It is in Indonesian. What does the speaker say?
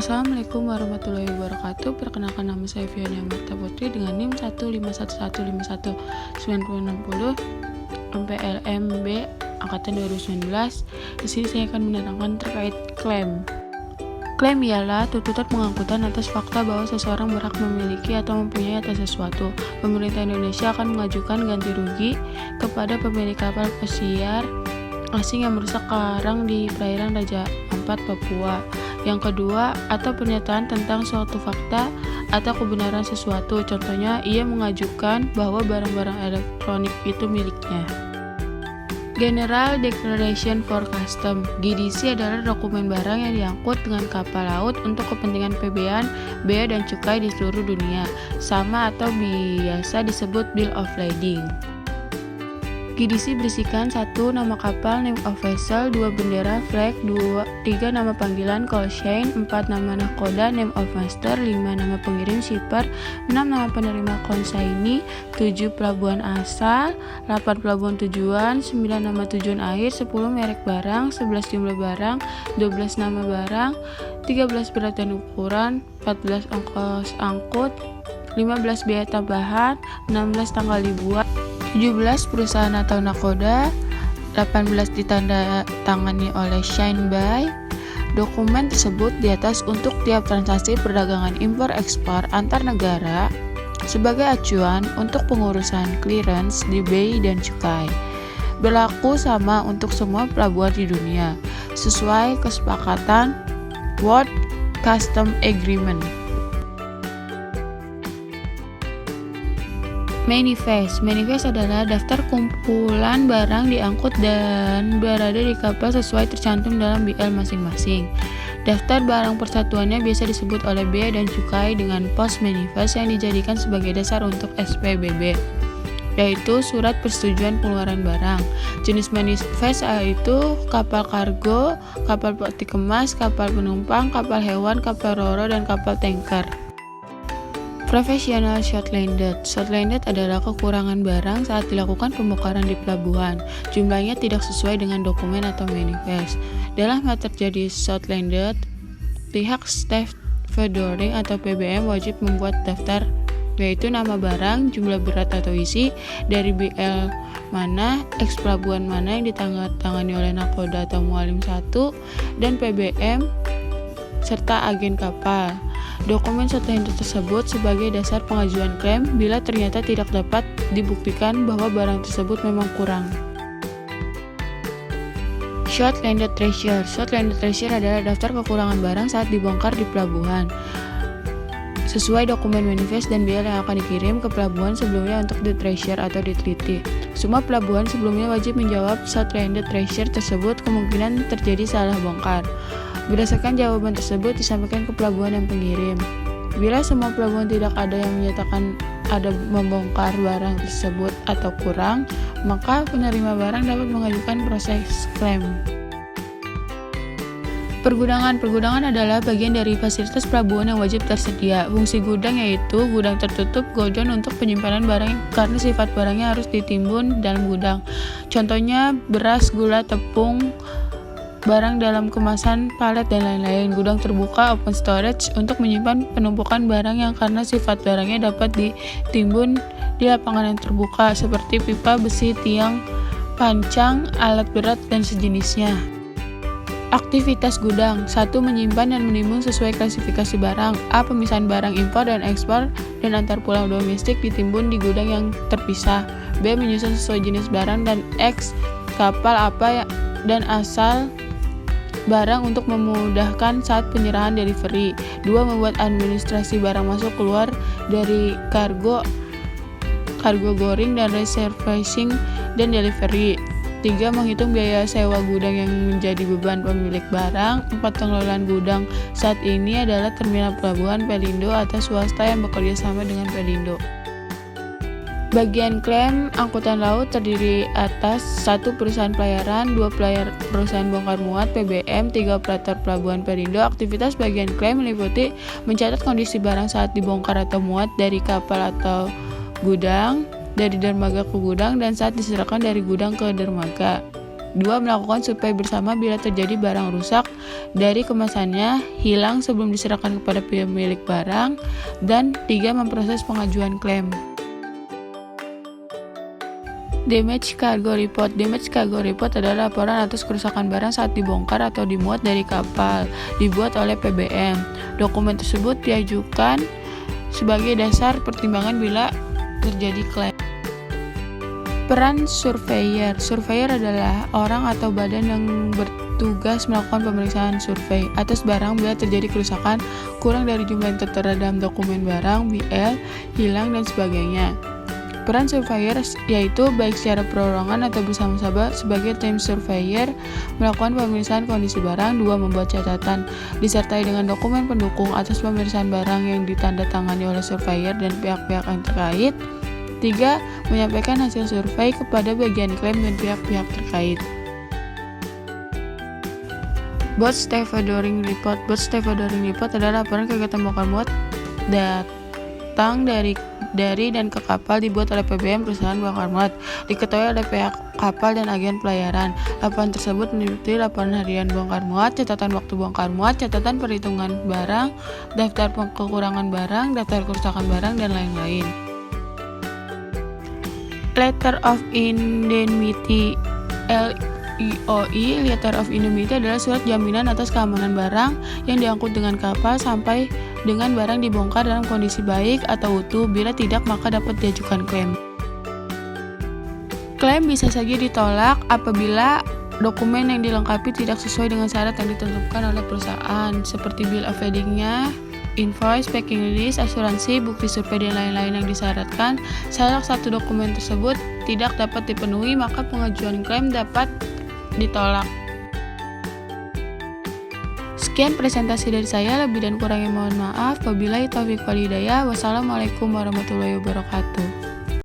Assalamualaikum warahmatullahi wabarakatuh. Perkenalkan, nama saya Fiona Marta Putri dengan NIM 15111519060 MPLMB angkatan 2019. Di sini saya akan menerangkan terkait klaim. Klaim ialah tuntutan pengangkutan atas fakta bahwa seseorang berhak memiliki atau mempunyai atas sesuatu. Pemerintah Indonesia akan mengajukan ganti rugi kepada pemilik kapal pesiar asing yang merusak karang di perairan Raja Ampat, Papua. Yang kedua, atau pernyataan tentang suatu fakta atau kebenaran sesuatu. Contohnya, ia mengajukan bahwa barang-barang elektronik itu miliknya. General Declaration for Custom (GDC) adalah dokumen barang yang diangkut dengan kapal laut untuk kepentingan PBN, bea dan cukai di seluruh dunia, sama atau biasa disebut Bill of Lading. GDC berisikan 1. Nama kapal, name of vessel, 2. Bendera, flag, 3. Nama panggilan, call sign, 4. Nama nahkoda, name of master, 5. Nama pengirim, shipper, 6. Nama penerima, consignee, 7. Pelabuhan asal, 8. Pelabuhan tujuan, 9. Nama tujuan akhir, 10. Merek barang, 11. Jumlah barang, 12. Nama barang, 13. Berat dan ukuran, 14. Ongkos angkut, 15. Biaya tambahan, 16. Tanggal dibuat, 17. Perusahaan atau nakoda, 18. Ditandatangani oleh sign by. Dokumen tersebut di atas untuk tiap transaksi perdagangan impor-ekspor antar negara sebagai acuan untuk pengurusan clearance di bea dan cukai. Berlaku sama untuk semua pelabuhan di dunia sesuai kesepakatan World Customs Agreement. Manifest adalah daftar kumpulan barang diangkut dan berada di kapal sesuai tercantum dalam BL masing-masing. Daftar barang persatuannya biasa disebut oleh bea dan cukai dengan post manifest yang dijadikan sebagai dasar untuk SPBB, yaitu surat persetujuan pengeluaran barang. Jenis manifest yaitu kapal kargo, kapal peti kemas, kapal penumpang, kapal hewan, kapal ro-ro, dan kapal tanker. Professional shortlanded adalah kekurangan barang saat dilakukan pembongkaran di pelabuhan. Jumlahnya tidak sesuai dengan dokumen atau manifest. Dalam hal terjadi shortlanded, pihak stevedoring atau PBM wajib membuat daftar, yaitu nama barang, jumlah berat atau isi, dari BL mana, eks pelabuhan mana yang ditandatangani oleh nakoda atau mualim 1, dan PBM serta agen kapal. Dokumen shortlanded tersebut sebagai dasar pengajuan klaim bila ternyata tidak dapat dibuktikan bahwa barang tersebut memang kurang. Shortlanded treasure adalah daftar kekurangan barang saat dibongkar di pelabuhan sesuai dokumen manifest dan BL yang akan dikirim ke pelabuhan sebelumnya untuk di-treasure atau diteliti. Semua pelabuhan sebelumnya wajib menjawab shortlanded treasure tersebut kemungkinan terjadi salah bongkar. Berdasarkan jawaban tersebut disampaikan ke pelabuhan yang pengirim. Bila semua pelabuhan tidak ada yang menyatakan ada membongkar barang tersebut atau kurang, maka penerima barang dapat mengajukan proses klaim. Pergudangan adalah bagian dari fasilitas pelabuhan yang wajib tersedia. Fungsi gudang yaitu gudang tertutup, godown untuk penyimpanan barang karena sifat barangnya harus ditimbun dalam gudang. Contohnya beras, gula, tepung, barang dalam kemasan, palet, dan lain-lain. Gudang terbuka, open storage, untuk menyimpan penumpukan barang yang karena sifat barangnya dapat ditimbun di lapangan yang terbuka seperti pipa, besi, tiang, pancang, alat berat, dan sejenisnya. Aktivitas gudang. 1. Menyimpan dan menimbun sesuai klasifikasi barang. A. Pemisahan barang impor dan ekspor dan antar pulau domestik ditimbun di gudang yang terpisah. B. Menyusun sesuai jenis barang dan X kapal apa dan asal barang untuk memudahkan saat penyerahan delivery. 2. Membuat administrasi barang masuk keluar dari kargo goring dan reserving dan delivery. 3. Menghitung biaya sewa gudang yang menjadi beban pemilik barang. 4. Pengelolaan gudang saat ini adalah terminal pelabuhan, Pelindo, atau swasta yang bekerja sama dengan Pelindo. Bagian klaim angkutan laut terdiri atas 1. Perusahaan pelayaran, 2. Perusahaan bongkar muat PBM, 3. Operator pelabuhan Pelindo. Aktivitas bagian klaim meliputi mencatat kondisi barang saat dibongkar atau muat dari kapal atau gudang, dari dermaga ke gudang, dan saat diserahkan dari gudang ke dermaga. 2. Melakukan survei bersama bila terjadi barang rusak dari kemasannya, hilang sebelum diserahkan kepada pemilik barang. Dan 3. Memproses pengajuan klaim. Damage Cargo Report. Damage Cargo Report adalah laporan atas kerusakan barang saat dibongkar atau dimuat dari kapal, dibuat oleh PBM. Dokumen tersebut diajukan sebagai dasar pertimbangan bila terjadi klaim. Peran surveyor. Surveyor adalah orang atau badan yang bertugas melakukan pemeriksaan survei atas barang bila terjadi kerusakan kurang dari jumlah yang tertera dalam dokumen barang, BL, hilang, dan sebagainya. Peran surveyor yaitu baik secara perorangan atau bersama-sama sebagai tim surveyor melakukan pemeriksaan kondisi barang. 2. Membuat catatan disertai dengan dokumen pendukung atas pemeriksaan barang yang ditandatangani oleh surveyor dan pihak-pihak yang terkait. 3. Menyampaikan hasil survei kepada bagian klaim dan pihak-pihak terkait. Boat Stevedoring Report. Boat Stevedoring Report adalah laporan kegiatan bongkar muat datang dari dan ke kapal dibuat oleh PBM perusahaan bongkar muat, diketuai oleh pihak kapal dan agen pelayaran. Laporan tersebut meliputi laporan harian bongkar muat, catatan waktu bongkar muat, catatan perhitungan barang, daftar kekurangan barang, daftar kerusakan barang, dan lain-lain. Letter of Indemnity LOI. Letter of Indemnity adalah surat jaminan atas keamanan barang yang diangkut dengan kapal sampai dengan barang dibongkar dalam kondisi baik atau utuh. Bila tidak, maka dapat diajukan klaim. Klaim bisa saja ditolak apabila dokumen yang dilengkapi tidak sesuai dengan syarat yang ditentukan oleh perusahaan, seperti bill of lading-nya, invoice, packing list, asuransi, bukti survei, dan lain-lain yang disyaratkan. Salah satu dokumen tersebut tidak dapat dipenuhi, maka pengajuan klaim dapat ditolak. Sekian presentasi dari saya, lebih dan kurangnya mohon maaf. Wabillahi taufiq wal hidayah. Wassalamualaikum warahmatullahi wabarakatuh.